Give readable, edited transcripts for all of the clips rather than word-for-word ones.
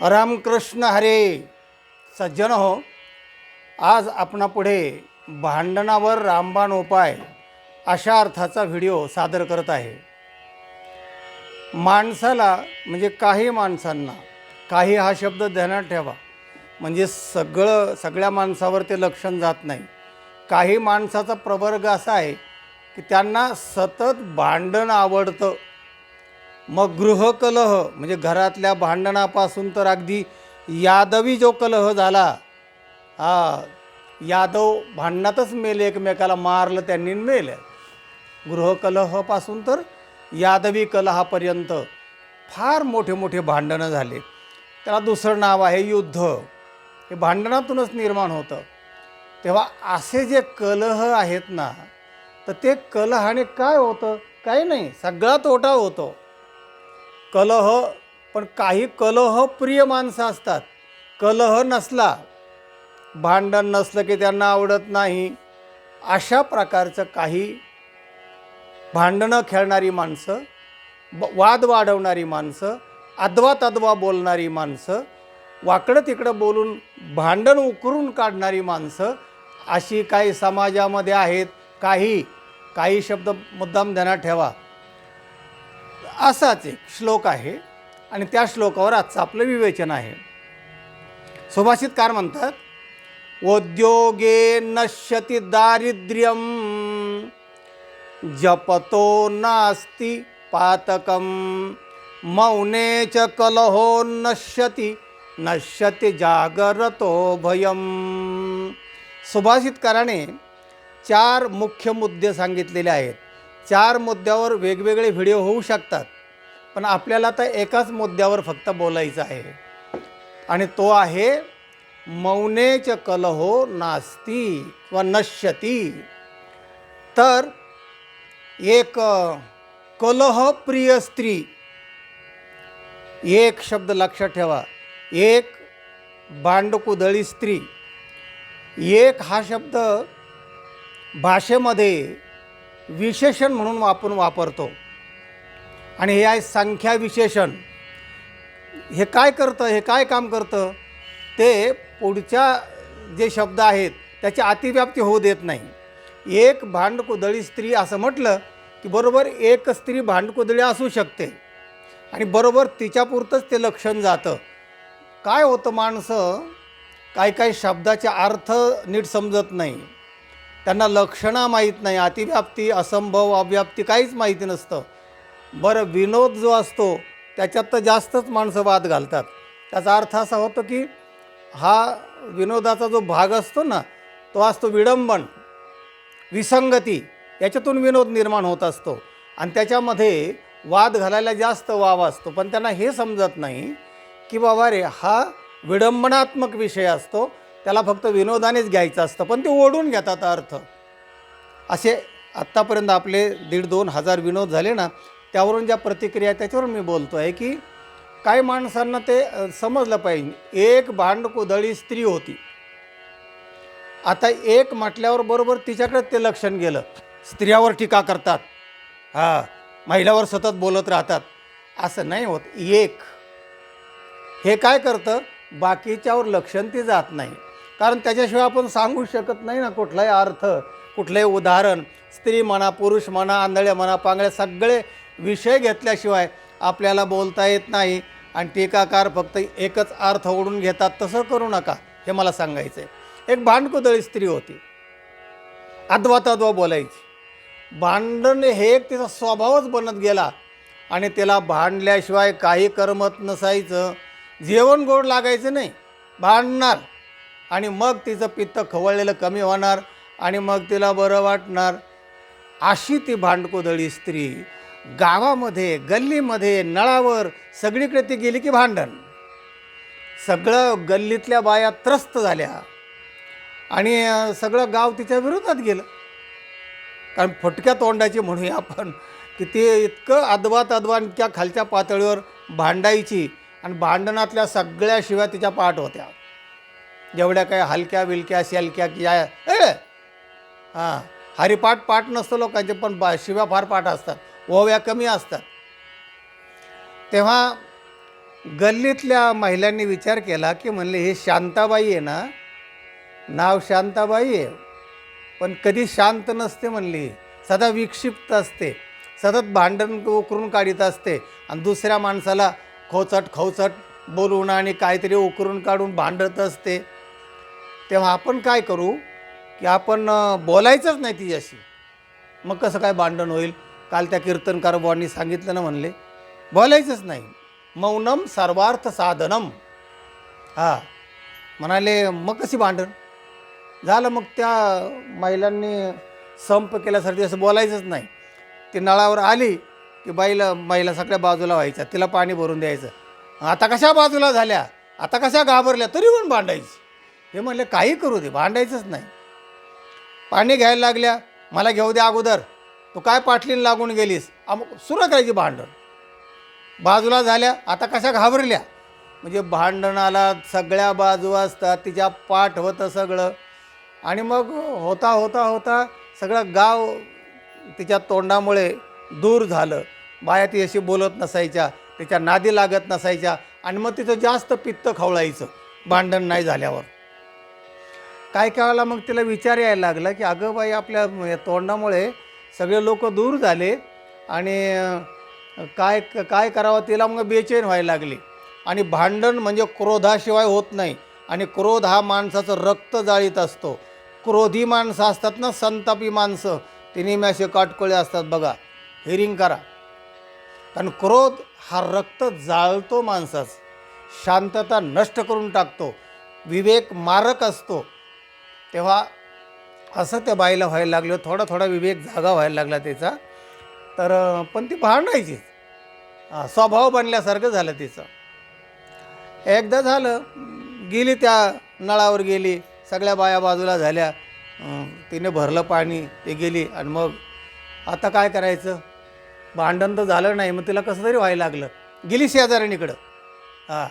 रामकृष्ण हरे. सज्जन हो, आज आपणापुढे भांडणावर रामबाण उपाय अशा अर्थाचा व्हिडिओ सादर करत आहे. माणसाला म्हणजे काही माणसांना काही हा शब्द ध्यानात ठेवा, म्हणजे सगळ्या माणसावर ते लक्षण जात नाही. काही माणसाचा प्रवर्ग असा आहे की त्यांना सतत भांडण आवडतं. मग गृहकलह म्हणजे घरातल्या भांडणापासून तर अगदी यादवी जो कलह झाला, यादव भांडणातच मेले, एकमेकाला मारलं त्यांनी मेले. गृहकलहापासून तर यादवी कलहापर्यंत फार मोठे मोठे भांडणं झाले. त्याला दुसरं नाव आहे युद्ध. हे भांडणातूनच निर्माण होतं. तेव्हा असे जे कलह आहेत ना, तर ते कलहाने काय होतं? काही नाही, सगळा तोटा होतो. कलह, पण काही कलहप्रिय माणसं असतात. कलह नसला, भांडण नसलं की त्यांना आवडत नाही. अशा प्रकारचं काही भांडणं खेळणारी माणसं, वाद वाढवणारी माणसं, अद्वा तद्वा बोलणारी माणसं, वाकडं तिकडं बोलून भांडण उकरून काढणारी माणसं, अशी काही समाजामध्ये आहेत. काही शब्द मुद्दाम ध्यानात ठेवा. असाच एक श्लोक आहे आणि त्या श्लोकावर आजचं आपलं विवेचन आहे. सुभाषितकार म्हणतात, उद्योगे नश्यति दारिद्र्यम जपतो नास्ति पातकम मौने च कलहो नश्यति जागरतो भयम. सुभाषितकाराने 4 मुख्य मुद्दे सांगितलेले आहेत. 4 मुद्द्यावर वेगवेगळे व्हिडिओ होऊ शकतात, पण आपल्याला तर एकाच मुद्द्यावर फक्त बोलायचं आहे, आणि तो आहे मौनेच कलहो नास्ति व नश्यति. तर एक कलहप्रिय स्त्री, एक शब्द लक्षात ठेवा, एक भांडकुदळी स्त्री, एक हा शब्द भाषेमध्ये विशेषण म्हणून आपण वापरतो, आणि हे आहे संख्या विशेषण. हे काय करतं, हे काय काम करतं? ते पुढच्या जे शब्द आहेत त्याची अतिव्याप्ती होऊ देत नाही. एक भांडकुदळी स्त्री असं म्हटलं की बरोबर एक स्त्री भांडकुदळी असू शकते, आणि बरोबर तिच्यापुरतंच ते लक्षण जातं. काय होतं, माणसं काही शब्दाचे अर्थ नीट समजत नाही, त्यांना लक्षणं माहीत नाही, अतिव्याप्ती, असंभव, अव्याप्ती काहीच माहिती नसतं. बरं, विनोद जो असतो त्याच्यात तर जास्तच माणसं वाद घालतात. त्याचा अर्थ असा होतो की हा विनोदाचा जो भाग असतो ना, तो असतो विडंबन, विसंगती, याच्यातून विनोद निर्माण होत असतो, आणि त्याच्यामध्ये वाद घालायला जास्त वाव असतो. पण त्यांना हे समजत नाही की बाबा रे, हा विडंबनात्मक विषय असतो, त्याला फक्त विनोदानेच घ्यायचं असतं, पण ते ओढून घेतात अर्थ. असे आत्तापर्यंत आपले 1,500-2 हजार विनोद झाले ना, त्यावरून ज्या प्रतिक्रिया त्याच्यावरून मी बोलतो आहे की काही माणसांना ते समजलं पाहिजे. एक भांडकुदळी स्त्री होती. आता एक म्हटल्यावर बरोबर तिच्याकडे ते लक्षण गेलं. स्त्रियावर टीका करतात, महिलावर सतत बोलत राहतात, असं नाही होत. एक हे काय करतं, बाकीच्यावर लक्षण ती जात नाही, कारण त्याच्याशिवाय आपण सांगू शकत नाही ना कुठलाही अर्थ, कुठलंही उदाहरण. स्त्री म्हणा, पुरुष म्हणा, आंधळे म्हणा, पांगळे, सगळे विषय घेतल्याशिवाय आपल्याला बोलता येत नाही, आणि टीकाकार फक्त एकच अर्थ ओढून घेतात. तसं करू नका, हे मला सांगायचं आहे. एक भांडकुदळी स्त्री होती, अद्वा तद्वा बोलायची. भांडण हे एक तिचा स्वभावच बनत गेला, आणि तिला भांडल्याशिवाय काही करमत नसायचं. जेवण गोड लागायचं नाही, भांडणार, आणि मग तिचं पित्त खवळलेलं कमी होणार, आणि मग तिला बरं वाटणार. अशी ती भांडकुदळी स्त्री गावामध्ये, गल्लीमध्ये, नळावर, सगळीकडे ती गेली की भांडण. सगळं गल्लीतल्या बाया त्रस्त झाल्या, आणि सगळं गाव तिच्या विरोधात गेलं. कारण फटक्या तोंडाची म्हणूया आपण, की ते इतकं अद्वा तद्वा इतक्या खालच्या पातळीवर भांडायची, आणि भांडणातल्या सगळ्या शिव्या तिच्या पाठ होत्या. जेवढ्या काही हलक्या विलक्या शेलक्या की हरिपाठ पाठ नसतं लोकांचे, पण शिव्या फार पाठ असतात, ओव्या कमी असतात. तेव्हा गल्लीतल्या महिलांनी विचार केला की म्हणले हे शांताबाई आहे ना, नाव शांताबाई आहे, पण कधी शांत नसते म्हणली, सदा विक्षिप्त असते, सतत भांडण उकरून काढीत असते आणि दुसऱ्या माणसाला खवचट बोलून आणि काहीतरी उकरून काढून भांडत असते. तेव्हा आपण काय करू की आपण बोलायचंच नाही तिच्याशी. मग कसं काय भांडण होईल? काल त्या कीर्तनकार बुवांनी सांगितलं ना, म्हणले बोलायचंच नाही, मौनम सर्वार्थ साधनम. हां, म्हणाले मग कशी भांडण झालं? मग त्या महिलांनी संप केल्यासारखी असं बोलायचंच नाही. ती नळावर आली की महिला सगळ्या बाजूला व्हायच्या, तिला पाणी भरून द्यायचं. आता कशा बाजूला झाल्या, आता कशा घाबरल्या, तरी पण भांडायची. हे म्हणले काही करू दे, भांडायचंच नाही. पाणी घ्यायला लागल्या, मला घेऊ दे अगोदर, तू काय पाटलीन लागून गेलीस, सुरू करायची भांडण. बाजूला झाल्या, आता कशा घाबरल्या. म्हणजे भांडणाला सगळ्या बाजू असतात, तिच्या पाठ होतं सगळं. आणि मग होता होता होता सगळं गाव तिच्या तोंडामुळे दूर झालं. बाया ती अशी बोलत नसायच्या, तिच्या नादी लागत नसायच्या आणि मग तिचं जास्त पित्त खवळायचं भांडण नाही झाल्यावर. काय वेळेला मग तिला विचार यायला लागला की अगं बाई, आपल्या तोंडामुळे सगळे लोक दूर झाले आणि काय काय करावं. तिला मग बेचैन व्हायला लागली. आणि भांडण म्हणजे क्रोधाशिवाय होत नाही. आणि क्रोध हा माणसाचं रक्त जाळीत असतो. क्रोधी माणसं असतात ना, संतापी माणसं, ते नेहमी असे काटकोळे असतात बघा, हिरिंग करा. कारण क्रोध हा रक्त जाळतो माणसाचं, शांतता नष्ट करून टाकतो, विवेक मारक असतो. तेव्हा असं त्या बाईला व्हायला लागलं, थोडा थोडा विवेक जागा व्हायला लागला त्याचा. तर पण ती भांडायची, स्वभाव बनल्यासारखं झालं तिचं. एकदा झालं, गेली त्या नळावर गेली, सगळ्या बाया बाजूला झाल्या, तिने भरलं पाणी, ते गेली. आणि मग आता काय करायचं, भांडण तर झालं नाही, मग तिला कसं तरी व्हायला लागलं. गेली शेजाऱ्यानीकडं. हां,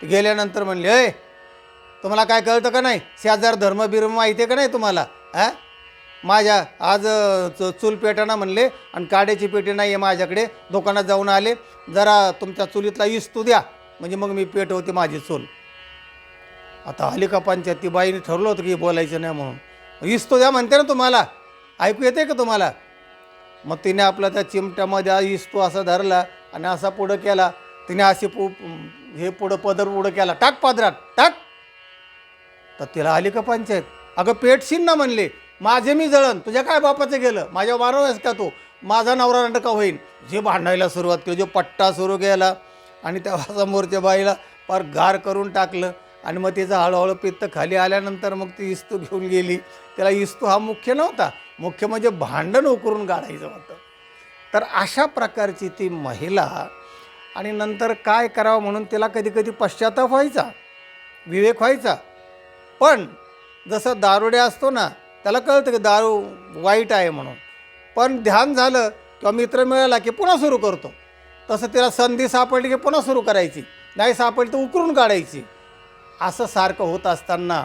गेल्यानंतर म्हणले, अय तुम्हाला काय कळतं का नाही, शेजार धर्म बिर्म माहिती आहे का नाही तुम्हाला? माझ्या आज चूल पेटाना म्हणले आणि काड्याची पेटी नाही आहे माझ्याकडे, दुकानात जाऊन आले, जरा तुमच्या चुलीतला इस्तू द्या, म्हणजे मग मी पेटवते माझी चूल. आता आली का पंचायत, ती बाईने ठरलं होतं की बोलायचं नाही म्हणून. इस्तू द्या म्हणते ना तुम्हाला, ऐकू येते का तुम्हाला? मग तिने आपला त्या चिमट्यामध्ये इस्तू असा धरला आणि असा पुढं केला. तिने अशी हे पुढं पदर पुढं केला, टाक पदरात टाक. तर तिला आली का पंचायत, अगं पेटशील ना म्हणले, माझे मी जळण, तुझ्या काय बापाचं गेलं, माझ्या मारवायस का तू, माझा नवरा रंड का होईन. जे भांडायला सुरुवात केली, जो पट्टा सुरू केला आणि त्या समोरच्या बाईला फार गार करून टाकलं. आणि मग तिचं हळूहळू पित्त खाली आल्यानंतर मग ती इस्तू घेऊन गेली. त्याला इस्तू हा मुख्य नव्हता, मुख्य म्हणजे भांडण उकरून काढायचं होतं. तर अशा प्रकारची ती महिला. आणि नंतर काय करावं म्हणून तिला कधी कधी पश्चाताप व्हायचा, विवेक व्हायचा. पण जसं दारुड्या असतो ना, त्याला कळतं की दारू वाईट आहे म्हणून, पण ध्यान झालं किंवा मित्र मिळाला की पुन्हा सुरू करतो. तसं तिला संधी सापडली की पुन्हा सुरू करायची, नाही सापडली तर उकरून काढायची. असं सारखं होत असताना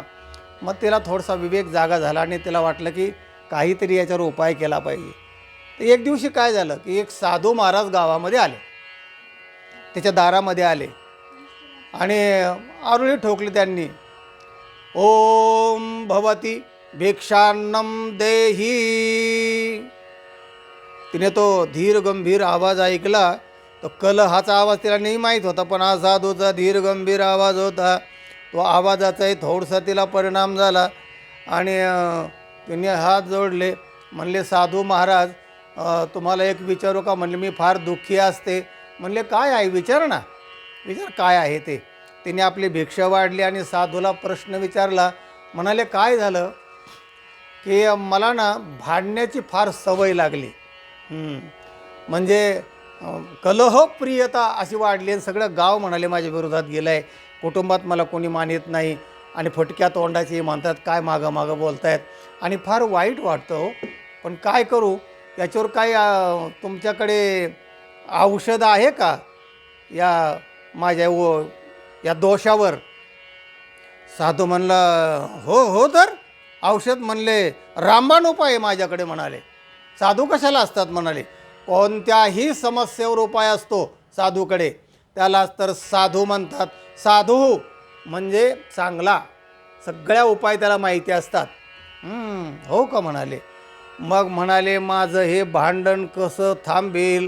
मग तिला थोडासा विवेक जागा झाला आणि तिला वाटलं की काहीतरी याच्यावर उपाय केला पाहिजे. तर एक दिवशी काय झालं की एक साधू महाराज गावामध्ये आले, त्याच्या दारामध्ये आले आणि आरुळी ठोकली त्यांनी. ओम भवती भिक्षान्नम देही. तिने तो धीर गंभीर आवाज ऐकला. तो कलहाचा आवाज तिला नाही माहीत होता, पण हा साधूचा धीर गंभीर आवाज होता. तो आवाजाचाही थोडासा तिला परिणाम झाला आणि तिने हात जोडले. म्हणले, साधू महाराज तुम्हाला एक विचारू का? म्हणले, मी फार दुःखी असते. म्हणले, काय आहे विचार ना, विचार काय आहे ते. तिने आपली भिक्षा वाढली आणि साधूला प्रश्न विचारला. म्हणाले, काय झालं की मला ना भांडण्याची फार सवय लागली, म्हणजे कलहप्रियता अशी वाढली आणि सगळं गाव म्हणाले माझ्या विरोधात गेलं आहे, कुटुंबात मला कोणी मानित नाही आणि फटक्या तोंडाची म्हणतात, काय मागं मागं बोलतायत आणि फार वाईट वाटतं. पण काय करू, याच्यावर काय तुमच्याकडे औषध आहे का या माझ्या या दोषावर? साधू म्हणला, हो हो तर औषध. म्हणले, रामबाण उपाय आहे माझ्याकडे. म्हणाले, साधू कशाला असतात? म्हणाले, कोणत्याही समस्येवर उपाय असतो साधूकडे. त्यालाच तर साधू म्हणतात. साधू म्हणजे चांगला, सगळ्या उपाय त्याला माहिती असतात. हो का म्हणाले. मग म्हणाले, माझं हे भांडण कसं थांबेल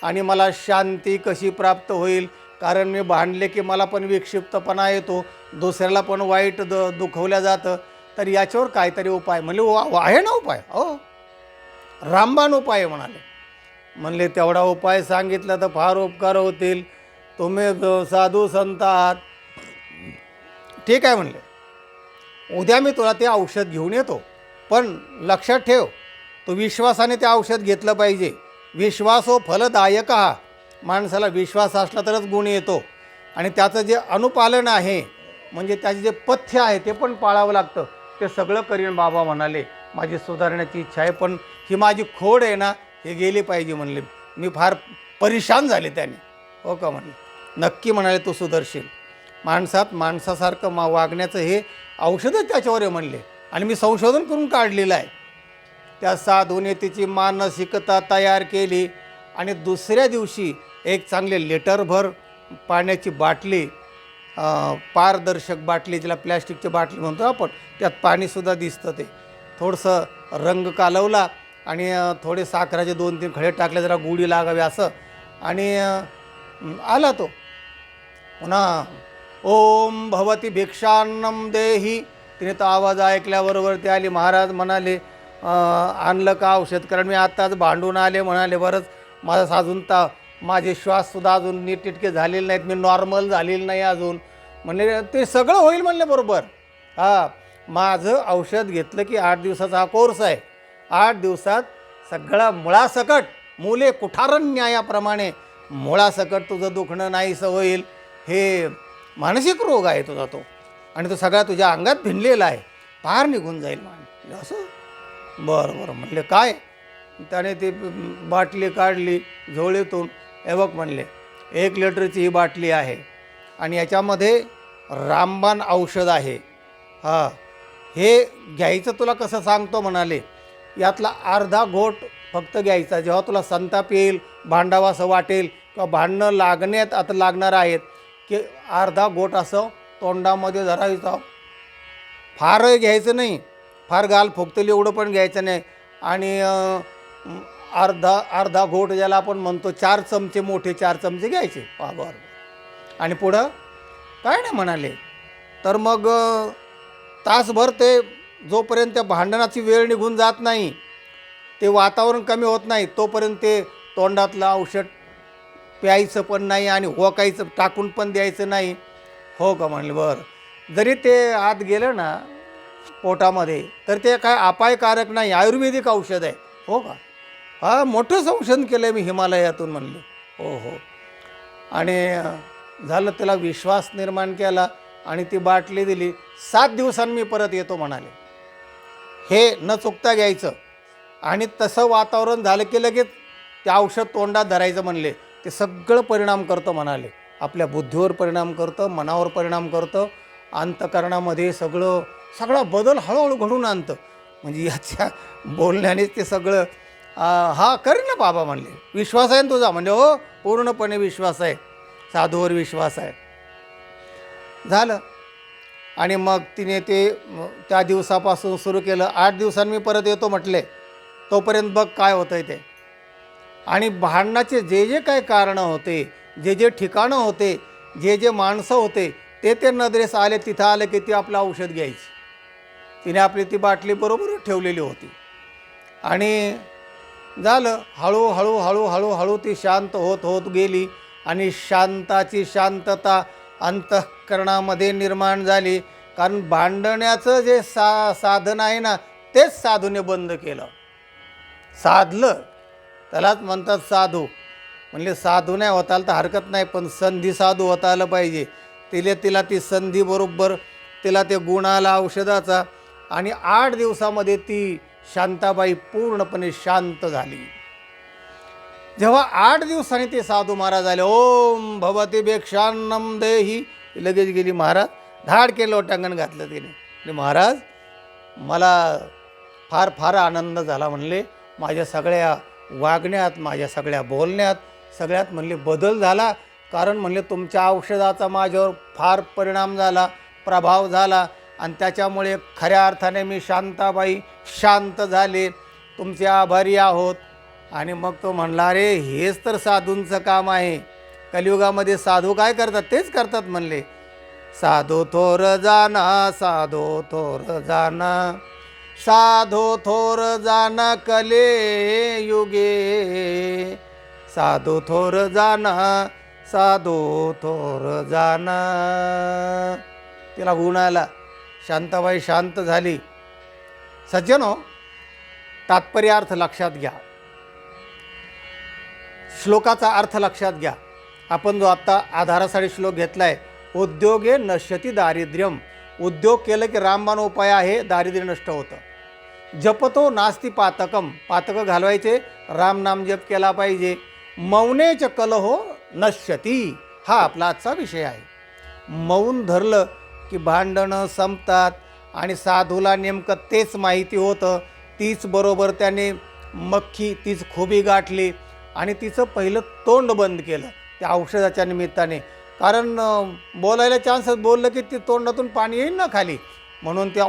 आणि मला शांती कशी प्राप्त होईल, कारण मी भांडले की मला पण विक्षिप्तपणा येतो, दुसऱ्याला पण वाईट दुखवल्या जातं, तर याच्यावर काहीतरी उपाय. म्हणले आहे ना उपाय, हो रामबाण उपाय म्हणाले. म्हणले तेवढा उपाय सांगितला तर फार उपकार होतील, तुम्ही साधू संत आहात. ठीक आहे म्हणले, उद्या मी तुला ते औषध घेऊन येतो, पण लक्षात ठेव, तू विश्वासाने ते औषध घेतलं पाहिजे. विश्वासो फलदायक हा, माणसाला विश्वास असला तरच गुण येतो. आणि त्याचं जे अनुपालन आहे, म्हणजे त्याचे जे पथ्य आहे ते पण पाळावं लागतं. ते सगळं करीन बाबा म्हणाले. माझी सुधारण्याची इच्छा आहे, पण ही माझी खोड आहे ना, हे गेली पाहिजे म्हणले. मी फार परेशान झाले त्याने. हो का म्हणले. नक्की म्हणाले, तू सुधरशील. माणसात माणसासारखं वागण्याचं हे औषधच त्याच्यावर आहे म्हणले, आणि मी संशोधन करून काढलेलं आहे. त्या साधूने तिची मानसिकता तयार केली आणि दुसऱ्या दिवशी एक चांगले लिटरभर पाण्याची बाटली, पारदर्शक बाटली, ज्याला प्लॅस्टिकची बाटली म्हणतो आपण, त्यात पाणीसुद्धा दिसतं, ते थोडंसं रंग कालवला आणि थोडे साखराचे 2-3 खडे टाकले, जरा गुढी लागावी असं, आणि आला तो. पुन्हा ओम भवती भिक्षान्नम देही, तिने तो आवाज ऐकल्याबरोबर ते आली. महाराज म्हणाले, आणलं का औषध, कारण मी आत्ताच भांडून आले. म्हणाले, बरंच माझं अजून माझे श्वाससुद्धा अजून नीटनेटके झालेले नाहीत, मी नॉर्मल झालेलं नाही अजून. म्हणले ते सगळं होईल म्हणले बरोबर. माझं औषध घेतलं की 8 दिवसाचा हा कोर्स आहे. 8 दिवसात सगळा मुळासकट, मूले कुठारण्यायाप्रमाणे मुळासकट तुझं दुखणं नाहीसं होईल. हे मानसिक रोग आहे तुझा तो, आणि तो सगळा तुझ्या अंगात भिनलेला आहे, पार निघून जाईल. म्हणले असं, बरं बरं म्हणले. काय? त्याने ती बाटली काढली झोळीतून. हे बघ म्हणले, 1 लिटरची ही बाटली आहे आणि याच्यामध्ये रामबाण औषध आहे. हे घ्यायचं तुला कसं सांगतो म्हणाले. यातला अर्धा घोट फक्त घ्यायचा. जेव्हा तुला संताप येईल, भांडावासं वाटेल किंवा भांडणं लागण्यात आता लागणार आहेत, की अर्धा घोट असं तोंडामध्ये धरायचं. फारही घ्यायचं नाही, फार गाल फुगतेल एवढं पण घ्यायचं नाही. आणि अर्धा घोट ज्याला आपण म्हणतो, 4 चमचे, मोठे 4 चमचे घ्यायचे. बरं. आणि पुढं काय नाही म्हणाले. तर मग तासभर ते, जोपर्यंत त्या भांडणाची वेळ निघून जात नाही, ते वातावरण कमी होत नाही, तोपर्यंत ते तोंडातलं औषध प्यायचं पण नाही आणि होकायचं, टाकून पण द्यायचं नाही. हो का म्हणले. बरं. जरी ते आत गेलं ना पोटामध्ये, तर ते काय अपायकारक नाही, आयुर्वेदिक औषध आहे. हो का. मोठं संशोधन केलं आहे मी हिमालयातून म्हणले. हो हो. आणि झालं, त्याला विश्वास निर्माण केला आणि ती बाटली दिली. 7 दिवसांनी मी परत येतो म्हणाले. हे न चुकता घ्यायचं. आणि तसं वातावरण झालं की लगेच ते औषध तोंडात धरायचं म्हणले. ते सगळं परिणाम करतं म्हणाले. आपल्या बुद्धीवर परिणाम करतं, मनावर परिणाम करतं, अंतःकरणामध्ये सगळा बदल हळूहळू घडून आणतं. म्हणजे याच्या बोलण्यानेच ते सगळं. कर ना बाबा म्हणले. विश्वास आहे ना तुझा? म्हणजे हो, पूर्णपणे विश्वास आहे, साधूवर विश्वास आहे. झालं. आणि मग तिने ते त्या दिवसापासून सुरू केलं. 8 दिवसांनी मी परत येतो म्हटले. तोपर्यंत बघ काय होतं आहे ते. आणि भांडणाचे जे जे काय कारणं होते, जे जे ठिकाणं होते, जे जे माणसं होते, ते नजरेस आले. तिथं आलं की ती आपलं औषध घ्यायची. तिने आपली ती बाटली बरोबर ठेवलेली होती. आणि झालं, हळूहळू हळूहळू हळू ती शांत होत होत गेली. आणि शांताची शांतता अंतःकरणामध्ये निर्माण झाली. कारण भांडण्याचं जे साधन आहे ना, तेच साधूने बंद केलं. साधलं, त्यालाच म्हणतात साधू. म्हणले साधू नाही होता आलं तर हरकत नाही, पण संधी साधू होता आलं पाहिजे. तिला ती संधी बरोबर, तिला ते गुण आला औषधाचा. आणि 8 दिवसामध्ये ती शांताबाई पूर्णपणे शांत झाली. जेव्हा 8 दिवसांनी ते साधू महाराज आले, ओम भवती भिक्षान्नम देही, लगेच गेली. महाराज धाड केलं, लोटांगण घातलं तिने. महाराज, मला फार फार आनंद झाला म्हणले. माझ्या सगळ्या वागण्यात, माझ्या सगळ्या बोलण्यात, सगळ्यात म्हणले बदल झाला. कारण म्हणले तुमच्या औषधाचा माझ्यावर फार परिणाम झाला, प्रभाव झाला आणि त्याच्यामुळे खऱ्या अर्थाने मी शांताबाई शांत झाले, तुमचे आभारी आहोत. आणि मग तो म्हणला, अरे हेच तर साधूंचं काम आहे. कलियुगामध्ये साधू काय करतात? तेच करतात म्हणले. साधो थोर जाना, साधो थोर जाना, साधो थोर जाना कले युगे, साधो थोर जाना, साधो थोर जाना. तिला गुण आला, शांताबाई शांत झाली. सज्जनो, तात्पर्य अर्थ लक्षात घ्या, श्लोकाचा अर्थ लक्षात घ्या. आपण जो आत्ता आधारासाठी श्लोक घेतला आहे, उद्योगे नश्यती दारिद्र्यम. उद्योग केलं की रामबाण उपाय आहे, दारिद्र्य नष्ट होतं. जपतो नास्ति पातकम. पातकं घालवायचे, राम नाम जप केला पाहिजे. मौनेच कलहो नश्यती. हा आपला आजचा विषय आहे. मौन धरलं की भांडणं संपतात. आणि साधूला नेमकं तेच माहिती होतं. तीच बरोबर त्याने मक्खी, तीच खोबी गाठली आणि तिचं पहिलं तोंड बंद केलं त्या औषधाच्या निमित्ताने. कारण बोलायला चान्सच, बोललं की ती तोंडातून पाणी येईल ना खाली, म्हणून त्या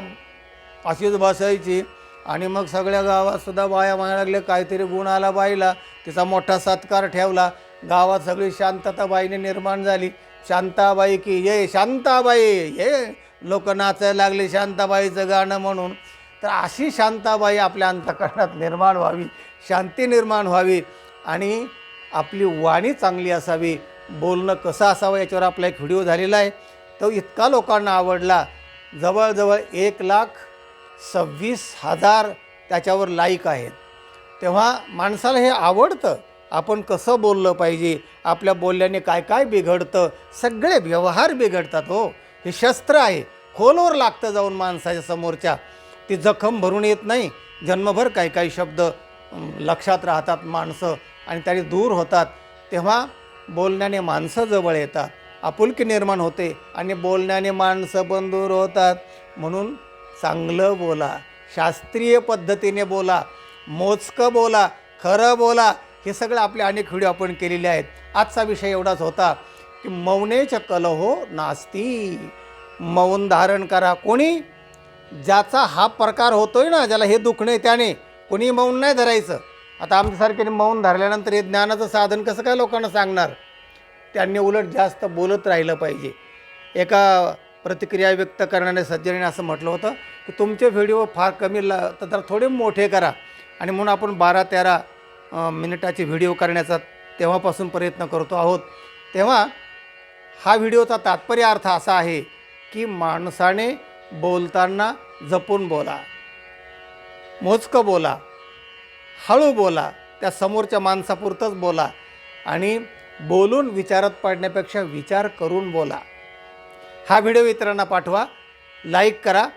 अशीच बसायची. आणि मग सगळ्या गावात सुद्धा बाया म्हणायला लागले, काहीतरी गुण आला बाईला. तिचा मोठा सत्कार ठेवला. गावात सगळी शांतता बाईने निर्माण झाली. शांताबाई की ये, शांताबाई ये, लोक नाचायला लागले शांताबाईचं गाणं म्हणून. तर अशी शांताबाई आपल्या अंतःकरणात निर्माण व्हावी, शांती निर्माण व्हावी आणि आपली वाणी चांगली असावी, बोलणं कसं असावं याच्यावर आपला एक व्हिडिओ झालेला आहे. तो इतका लोकांना आवडला, जवळजवळ 1,26,000 त्याच्यावर लाईक आहेत. तेव्हा माणसाला हे आवडतं, आपण कसं बोललं पाहिजे, आपल्या बोलल्याने काय काय बिघडतं, सगळे व्यवहार बिघडतात. हो, हे शस्त्र आहे, खोलवर लागतं जाऊन माणसाच्या समोरच्या. ती जखम भरून येत नाही, जन्मभर काही काही शब्द लक्षात राहतात माणसं आणि त्याने दूर होतात. तेव्हा बोलण्याने माणसं जवळ येतात, आपुलकी निर्माण होते आणि बोलण्याने माणसं पण दूर होतात. म्हणून चांगलं बोला, शास्त्रीय पद्धतीने बोला, मोजकं बोला, खरं बोला. हे सगळं आपले अनेक व्हिडिओ आपण केलेले आहेत. आजचा विषय एवढाच होता की मौनेच कलहो नास्ती. मौन धारण करा. कोणी, ज्याचा हा प्रकार होतोय ना, ज्याला हे दुखणं आहे, त्याने कोणी मौन नाही धरायचं. आता आमच्यासारख्याने मौन धरल्यानंतर हे ज्ञानाचं साधन कसं काय लोकांना सांगणार? त्यांनी उलट जास्त बोलत राहिलं पाहिजे. एका प्रतिक्रिया व्यक्त करणाऱ्या सज्जनाने असं म्हटलं होतं की तुमचे व्हिडिओ फार कमी तर थोडे मोठे करा. आणि म्हणून आपण 12-13 मिनिटाचे व्हिडिओ करण्याचा तेव्हापासून प्रयत्न करतो आहोत. तेव्हा हा व्हिडिओचा तात्पर्य अर्थ असा आहे की माणसाने बोलताना जपून बोला, मोजकं बोला, हळू बोला, त्या समोरच्या माणसापुरतंच बोला आणि बोलून विचारात पडण्यापेक्षा विचार करून बोला. हा व्हिडिओ इतरांना पाठवा, लाईक करा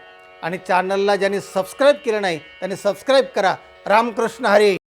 आणि चॅनलला ज्यांनी सबस्क्राईब केलं नाही त्यांनी सबस्क्राईब करा. रामकृष्ण हरी.